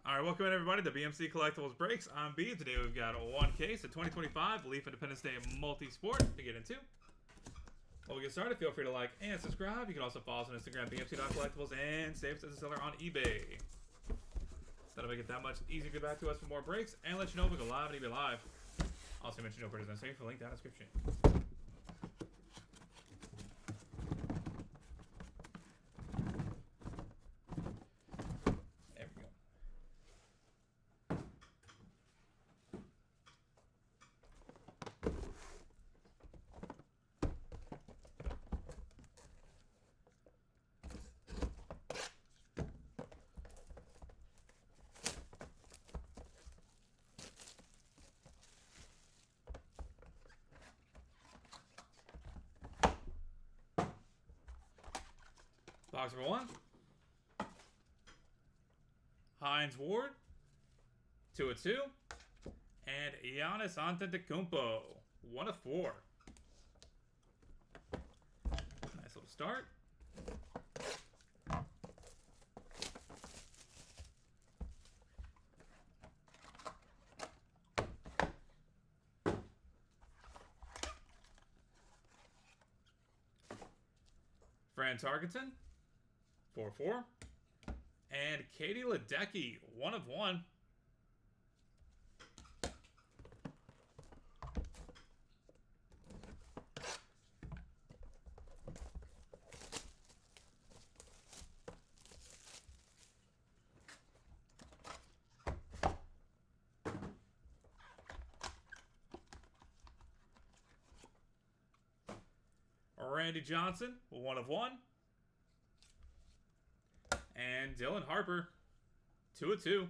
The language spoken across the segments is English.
All right, welcome in everybody to BMC Collectibles Breaks. I'm B. Today we've got one case of 2025 Leaf Independence Day Multi-Sport to get into. While we get started, feel free to like and subscribe. You can also follow us on Instagram, BMC.collectibles, and save us as a seller on eBay. That'll make it that much easier to get back to us for more breaks and let you know if we go live and eBay Live. Also mention no purchase necessary for link down in the description. There we go. Box number 1. Hines Ward. 2 of 2. And Giannis Antetokounmpo. 1 of 4. Nice little start. Fran Tarkenton. 4-4. And Katie Ledecky, 1 of 1. Randy Johnson, 1 of 1. And Dylan Harper, 2 of 2.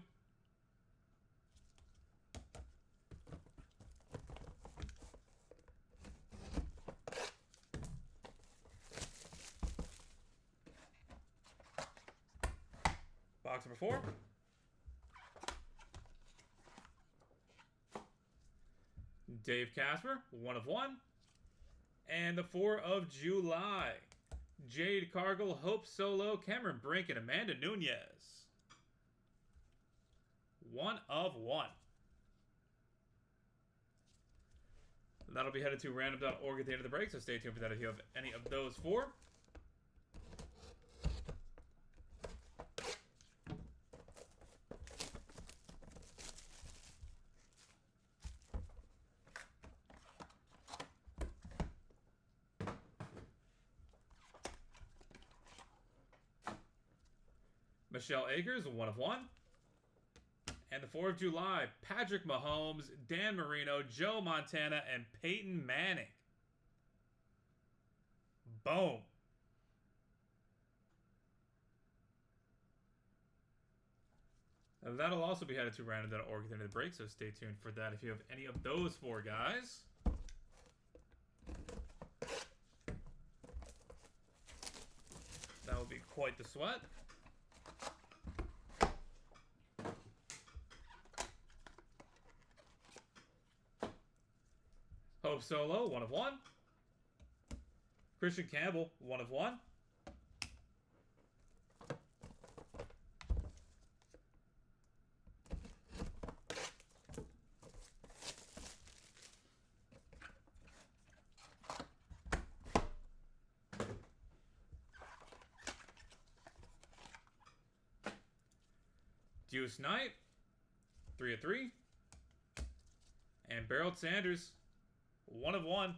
Box number 4. Dave Casper, 1 of 1. And the 4 of July. Jade Cargill, Hope Solo, Cameron Brink, and Amanda Nunez. 1 of 1. That'll be headed to random.org at the end of the break, so stay tuned for that if you have any of those 4. Michelle Akers, 1 of 1. And the 4 of July, Patrick Mahomes, Dan Marino, Joe Montana, and Peyton Manning. Boom. And that'll also be headed to random.org at the end of the break, so stay tuned for that if you have any of those 4 guys. That will be quite the sweat. Hope Solo, 1 of 1. Christian Campbell, 1 of 1. Deuce Knight, 3 of 3. And Beryl Sanders, 1 of 1.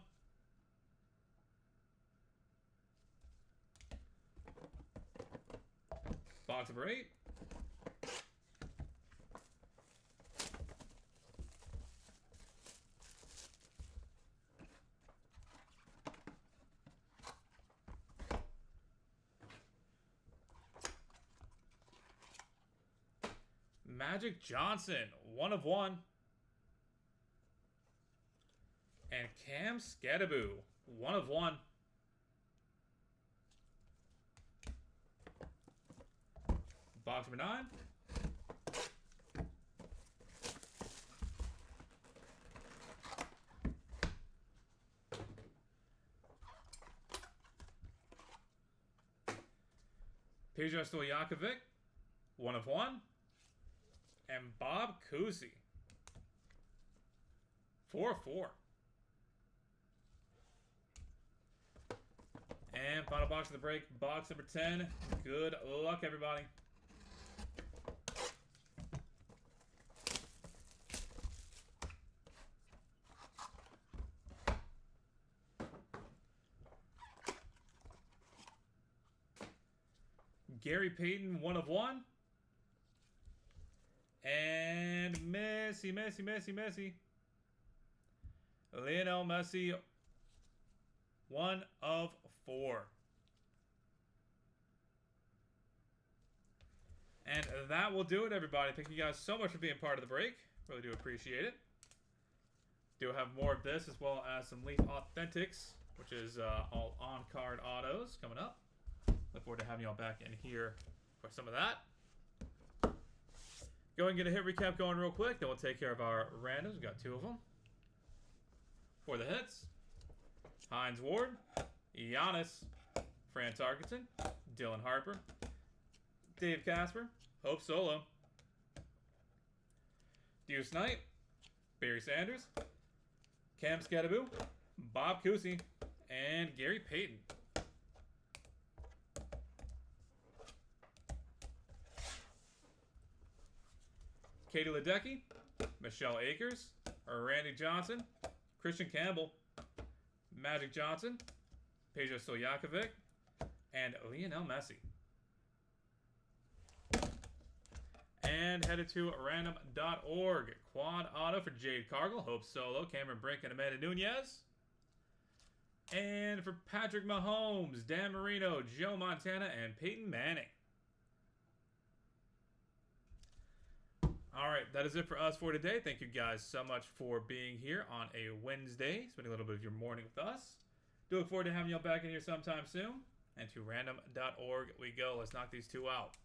Box number 8. Magic Johnson, 1 of 1. And Cam Skattebo, 1 of 1. Box number 9. Peja Stojakovic, 1 of 1. and Bob Cousy. 4-4. And final box of the break, box number 10. Good luck, everybody. Gary Payton, 1 of 1. And Messi. Lionel Messi, 1 of 4. And that will do it, everybody. Thank you guys so much for being part of the break. Really do appreciate it. Do have more of this as well as some Leaf Authentics, which is all on-card autos coming up. Look forward to having y'all back in here for some of that. Go and get a hit recap going real quick. Then we'll take care of our randoms. We've got 2 of them. For the hits, Hines Ward, Giannis, Fran Tarkenton, Dylan Harper, Dave Casper, Hope Solo, Deuce Knight, Barry Sanders, Cam Skadaboo, Bob Cousy, and Gary Payton. Katie Ledecky, Michelle Akers, Randy Johnson, Christian Campbell, Magic Johnson, Peja Stojakovic, and Lionel Messi. And headed to random.org. Quad auto for Jade Cargill, Hope Solo, Cameron Brink, and Amanda Nunez. And for Patrick Mahomes, Dan Marino, Joe Montana, and Peyton Manning. All right, that is it for us for today. Thank you guys so much for being here on a Wednesday, spending a little bit of your morning with us. Do look forward to having y'all back in here sometime soon. And to random.org we go. Let's knock these 2 out.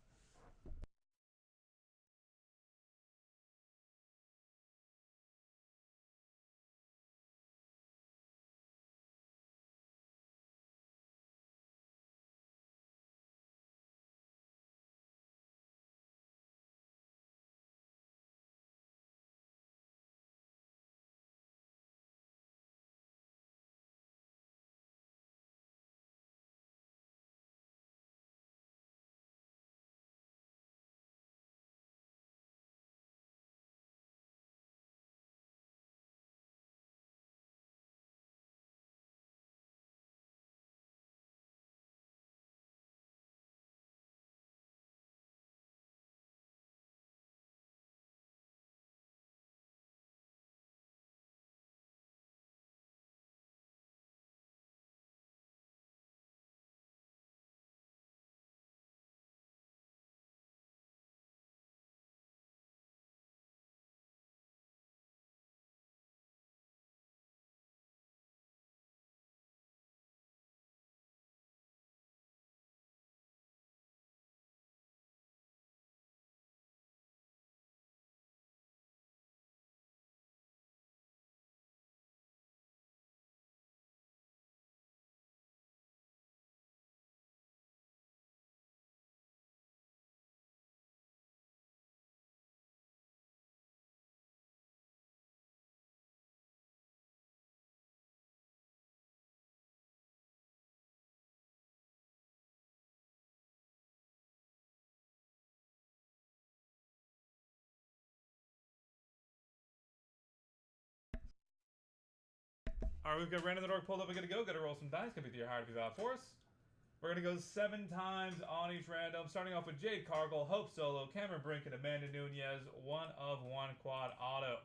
All right, we've got random.org pulled up. We're going to go. Got to roll some dice. Going to be your higher to be out for us. We're going to go 7 times on each random. Starting off with Jade Cargill, Hope Solo, Cameron Brink, and Amanda Nunez. 1 of 1 quad auto.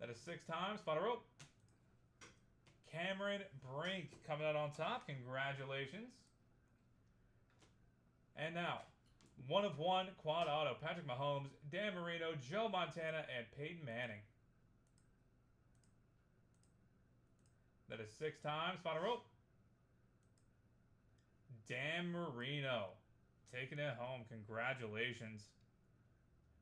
That is 6 times. Final rope. Cameron Brink coming out on top. Congratulations. And now, 1 of 1 quad auto. Patrick Mahomes, Dan Marino, Joe Montana, and Peyton Manning. That is 6 times. Final rope. Dan Marino taking it home. Congratulations.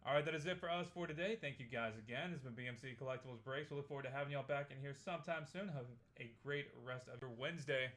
All right, that is it for us for today. Thank you guys again. This has been BMC Collectibles Breaks. We look forward to having y'all back in here sometime soon. Have a great rest of your Wednesday.